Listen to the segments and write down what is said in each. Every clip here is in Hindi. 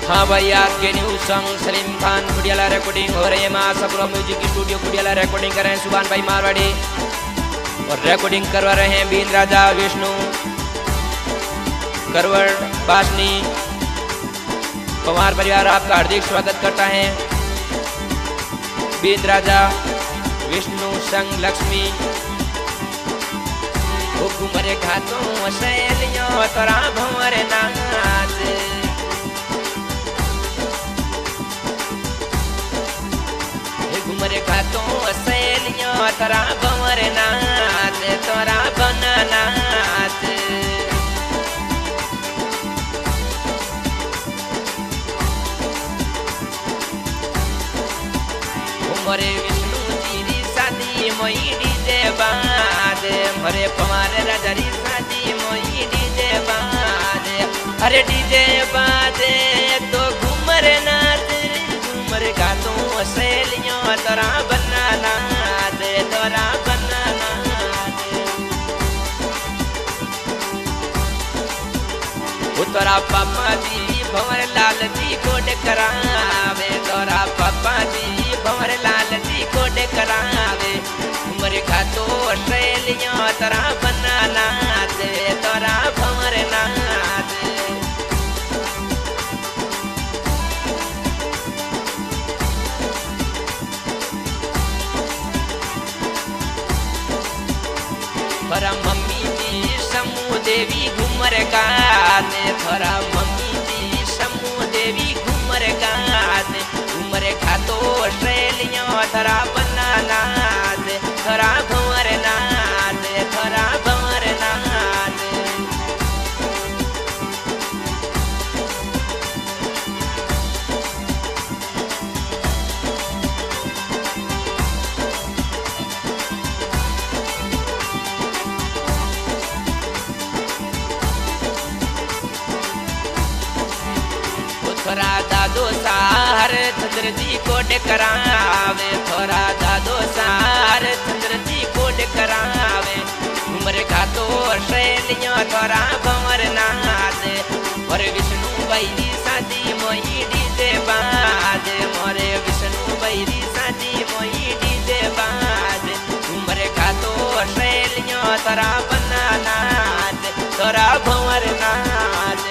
हाँ भाई, आज के new song Salim Khan Kudiyala recording हो रही है। Maa Saparo music studio Kudiyala recording कर रहे हैं सुभान भाई मारवाड़ी, और रिकॉर्डिंग करवा रहे हैं बीन राजा विष्णु करवड़ बासनी। पवार परिवार आपका हार्दिक स्वागत करता है। बीन राजा विष्णु संग लक्ष्मी घुमरे खातों सहेलियों तोरा भंवरे नाच, घुमरे खातों सहेलियों तोरा भंवरे नाच, तोरा बना नाच। घुमरे विष्णु जी री शादी मोई डीजे बाज, मरे पवार राजा री शादी मोई डीजे बाज। अरे डीजे बाजे तो घुमरे नाच, घुमरे गातों सहेलियों तोरा बना नाच, तोरा बना नाच। तोरा पापा जी भंवर लाल जी कोड करावे, तोरा पापा जी भंवर लाल जी कोड करावे। घुमरे खातो सहेलियों तोरा बना नाच, तोरा भंवर नाच। थोरा मम्मी जी समूह देवी घुमर गाते, थोरा मम्मी जी समूह देवी घुमर गाते। घुमरे खातो सहेलियों थोरा बना नाच, थोरा भंवर नाच, थोरा भंवर नाच। थोरा दादो सार चंद्र जी कोड करावे, थोरा दादो सार चंद्र जी कोड करावे। घुमरे खातो सहेलियों थोरा भंवर नाच, और विष्णु बैरी शादी मोई डीजे बाज, मोरे विष्णु बैरी शादी मोई डीजे बाज। घुमरे खातो सहेलियों थोरा बना नाच, थोरा भंवर नाच।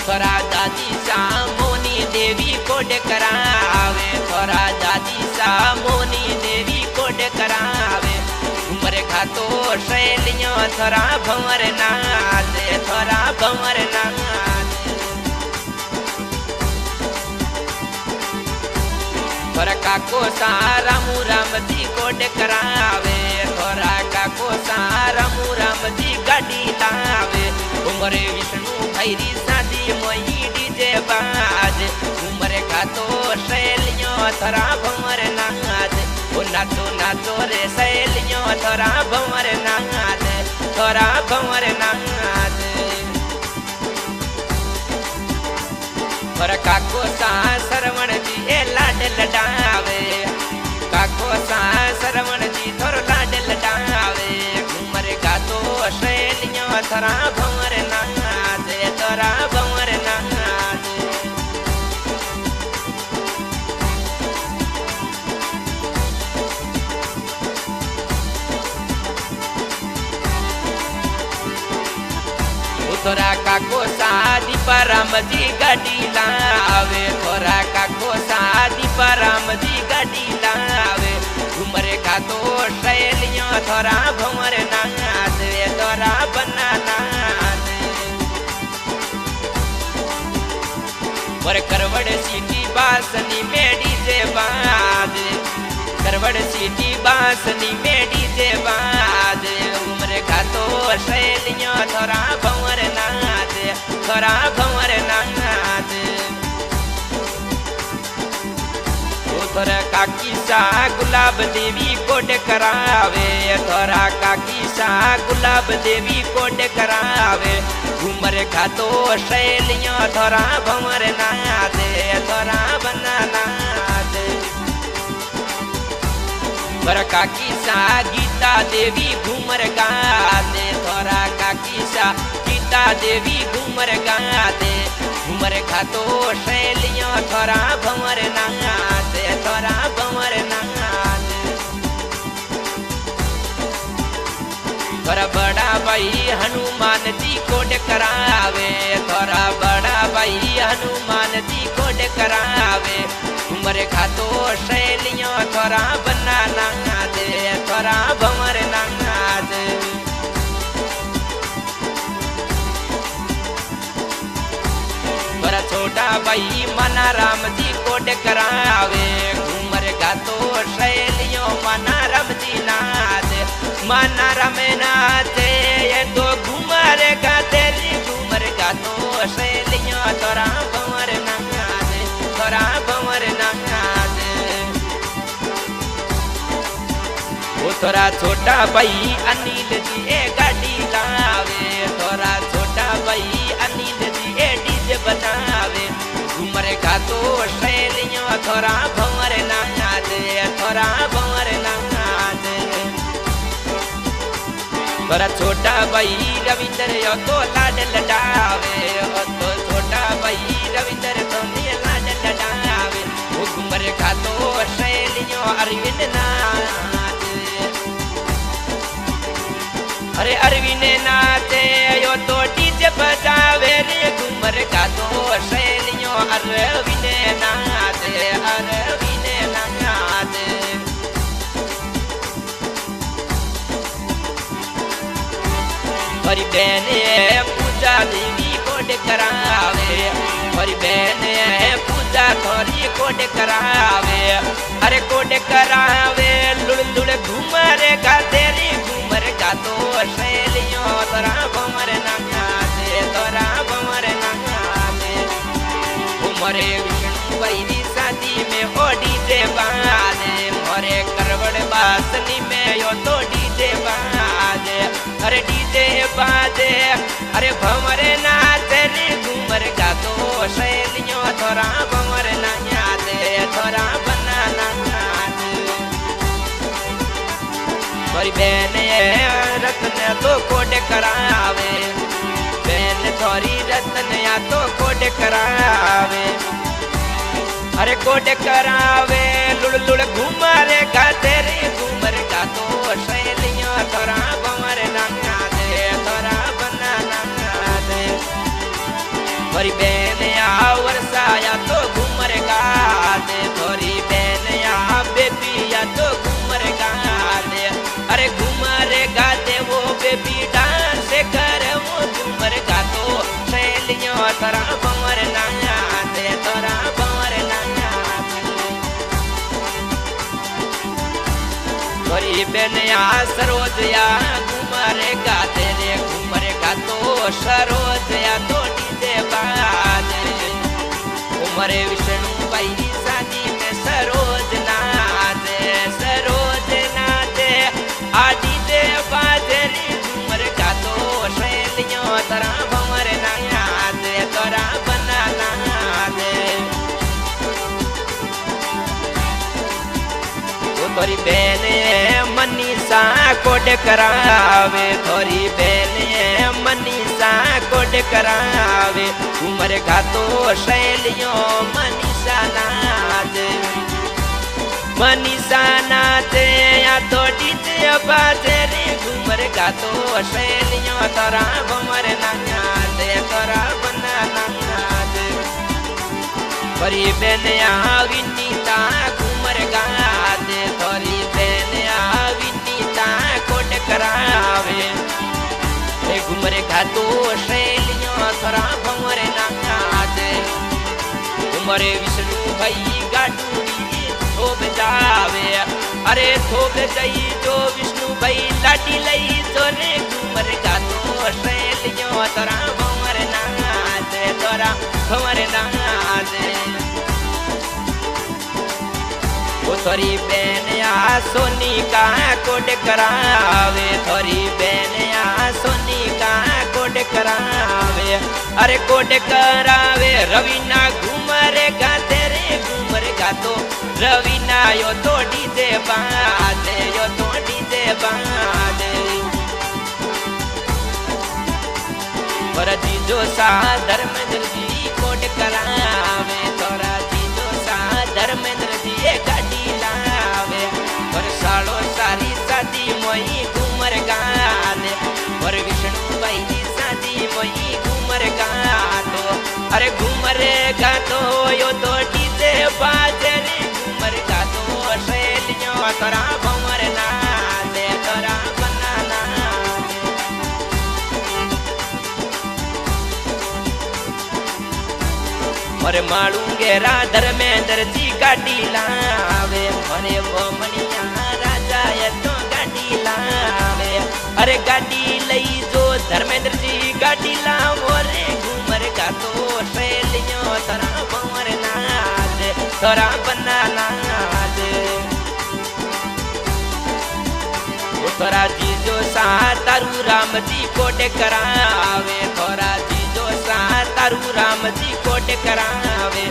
थोरा दादी सामोनी देवी कोड करावे, थोरा दादी सामोनी देवी कोड करावे। घुमरे खातो सहेलियों थोरा भंवर नाच, थोरा भंवर नाच। थोरा काको सारा राम जी कोड करावे, थोरा काको सारा राम जी गाड़ी लावे। घुमरे विष्णु भैरी शादी मोई डीजे बाज, घुमरे खातो सहेलियों थोरा भंवर नाच। ओ नाचो नाचो रे सहेलियों थोरा भंवर नाच, थोरा भंवर नाच। थोरा काको सा सरवण जी ए लाड लडावे, काको सा सरवण जी थोर लाड लडावे। घुमरे खातो सहेलियों थोरा भंवर नाच, तोरा भंवर नाच। थोरा काको शादी पर राम जी गाड़ी लावे, थोरा काको शादी पर राम जी गाड़ी लावे। घुमरे खातो सहेलियों थोरा भंवर नाच, तोरा बना नाच। और करवड़ सीटी बासनी में डीजे बाज, करवड़ सीटी बासनी में डीजे बाज। घुमरे खातो सहेलियों थोरा भंवर नाच, थोरा भंवर नाच। थोरा काकी सा गुलाब देवी कोड करावे, थोरा काकी सा गुलाब देवी कोड करावे। घुमरे खातो सहेलियों थोरा भंवर नाच, थोरा बना नाच। थोरा काकी सा गीता देवी घूमर गाते थोरा काकी सा गीता देवी घूमर गाते घूमर खातो शैलियों थोरा भंवर नाते थोरा भंवर नाते थोरा बड़ा भाई हनुमान जी कोड करावे थोरा बड़ा भाई हनुमान जी कोड करावे घूमर खातो शैलियों थोरा बनाना दे थोरा भंवर नाना दे थोरा छोटा भाई मना राम जी कोड करावे घूमर खातो शैलियों मना राम जी नाद मना राम नाचे ये तो घूमर गाते घूमर गातो शैलियों थोरा भंवर नाना दे थोरा भंवर नाना थोरा छोटा भाई अनिल जी ए गाड़ी लावे थोरा छोटा भाई अनिल जी ए डीजे बनावे घूमर खातो शैलियों थोरा भंवर नाना दे थोरा भंवर नाना दे थोरा छोटा भाई रविंद्र यो तो लाड लडावे तो छोटा भाई रविंद्र तो लाड लडावे वो घूमर खातो शैलियों अरविंद नाथ अरे अरविंद नाचे यो तो डीजे बजावे रे घूमर का तो शैलियों अरविंद नाचे अरविंद नाचे हरी बहन पूजा देवी कोड करावे हरी बहन पूजा थोड़ी कोड करावे अरे कोड करावे लुड़ लुड़ घूमर का तेरी घूमर का तो शैलियों तोरा भंवर नाना दे तोरा भंवर नाना दे उमरे विष्णु भाई शादी में ओ डीजे बाजे मोरे करवड़ बासनी में यो तो डीजे बाजे अरे डीजे बाजे अरे भंवर नाचे रे घूमर का तो शैलियों तोरा भंवर नाना दे तोरा बनाना थोरी बहन रत्न तो कोड करावे बहन थोरी रत्न या तो कोड करावे अरे कोड करावे लुड़ लुड़ घूमर का तेरे घूमर का तो शैलियों थोरा भंवर नाना दे थोरा बनाना दे थोरी बहन या वर्षाया तो घूमर का दे थोरी बहन या बेबी या तो घूमर का दे अरे घूमर गाते वो बेबी डांस कर वो घूमर गातो शैलियों तोरा भंवर नाना दे तोरा भंवर नाना थोरी बहन या सरोज या घूमर गाते रे घूमर गातो सरोज या तो डीजे बाजे घूमर विष्णु भाई शादी में सरोज नाचे सरोज नाचे आदि दे बाजरी घूमर का तो शैलियों तोरा भंवर नाना दे तोरा बनाना दे थोरी बहन मनीषा कोड करावे थोरी बहन मनीषा कोड करावे घूमर का तो शैलियों मनीषा नाचे मनीषा नाचे या तो डीजे बाजे रे घूमर का तो शैलियों तोरा भंवर नाना दे तोरा बनाना दे थोरी बहन या विनीता घूमर गाते थोरी बहन या विनीता कोड करावे घूमर का तो शैलियों तोरा भंवर नाना दे घूमर विष्णु भाई गाडूड़ी थोब जावे अरे थोब जाई जो विष्णु भाई लाठी लई तो रे घूमर का तो शैलियों तोरा भंवर नाना दे तोरा भंवर नाना दे थोरी बहन या सोनी का कोड करावे थोरी बहन या सोनी का कोड करावे अरे कोड करावे रवीना घूमर गाते रे घूमर गातो रवि ना यो तो डीजे बाजे यो तो डीजे बाजे पर जीजो सा धर्मेंद्र जी कोट करावे तोरा जीजो सा धर्मेंद्र जी गाड़ी लावे पर सालो सारी शादी मोई घूमर गाने पर विष्णु भाई की शादी मोई घूमर गातो अरे घूमर गातो यो तो डीजे बाजे रे घूमर गातो शैलियों तोरा भंवर नाचे तोरा बनाना और मालूंगे धर्मेंद्र जी गाड़ी लावे अरे वो मनिया राजा ये तो गाड़ी लावे अरे गाड़ी लई जो धर्मेंद्र जी गाड़ी लावो रे घूमर का तो शैलियों तोरा भंवर नाचे तोरा बनाना तोरा जीजो सा तारू राम जी कोटे करावे तोरा जीजो सा तारू राम जी कोटे करावे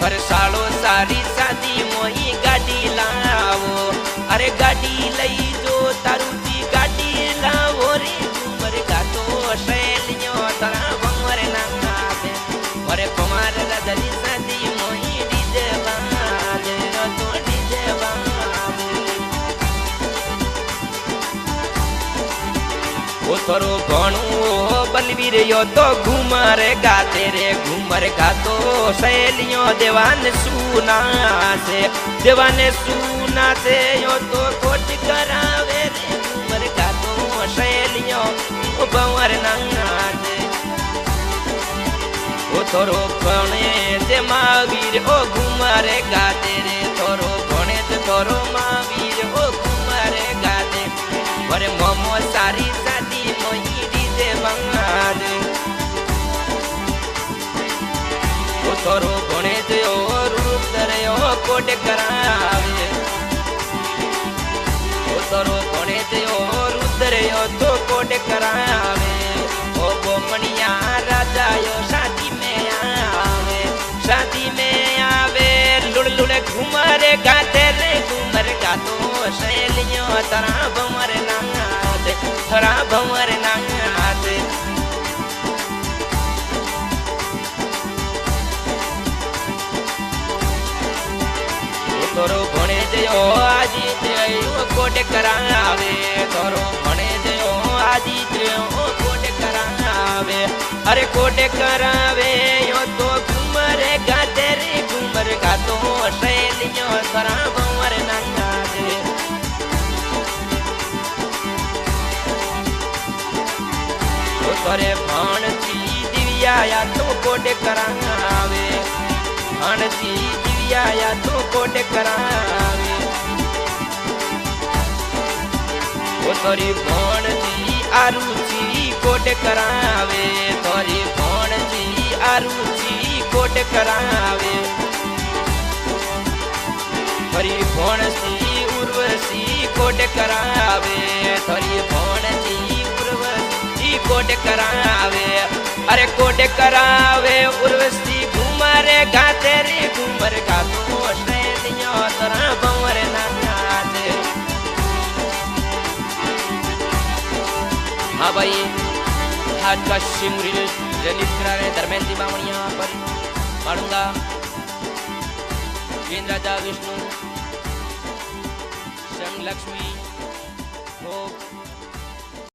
पर सालो सारी शादी मोही गाड़ी लावो अरे गाड़ी लई जो तारू जी गाड़ी लावो रे घूमर का तो शैलियों तोरा भंवर नाचे अरे कुमार रजनी शादी मोही डीजे बाजे तो डीजे बाजे ओ तोरो भणु बलवीर यो तो घूमर गाते रे घूमर गातो शैलियों देवान सुना से यो तो कोट करावे रे घूमर गातो शैलियों भंवर नाचे ओ तोरो भणे जे महावीर ओ घूमर गाते रे तोरो भणे तोरो महावीर ओ घूमर गाते पर मोमो सारी शादी मोही डीजे बाजे ओ तोरो भणे जो रुद्र यो कोट करावे ओ तोरो भणे जो रुद्र यो तो कोट करावे ओ गोमणिया राजा यो शादी में आवे लुड़ लुड़ घूमर गाते रे घूमर गातो शैलियों तोरा भंवर नाचे तोरा भंवर नाचे तोरो भणे जो आजी कोट करावे तोरो भणे जो आजी कोट करावे अरे कोट करावे यो तो घूमर गाते रे घूमर गातो शैलियों तोरा भंवर नाचे तोरे भाण जी दिव्या या तो कोट करावे भाण जी दिव्या या तो कोट करावे ओ तोरी भाण जी आरुचि कोट करावे तोरी भाण जी आरुचि कोट करावे तोरी भाण जी उर्वशी कोट करावे तोरी भाण जी उर्वशी कोट करावे अरे कोट करावे उर्वशी घूमर गाते रे घूमर गातो शैलियों तोरा भंवर नाचे हाँ भाई आज का शिमुरी रिलीज करा रहे धर्मेंद्र जी बामणिया पर मारूंगा राजा विष्णु संग लक्ष्मी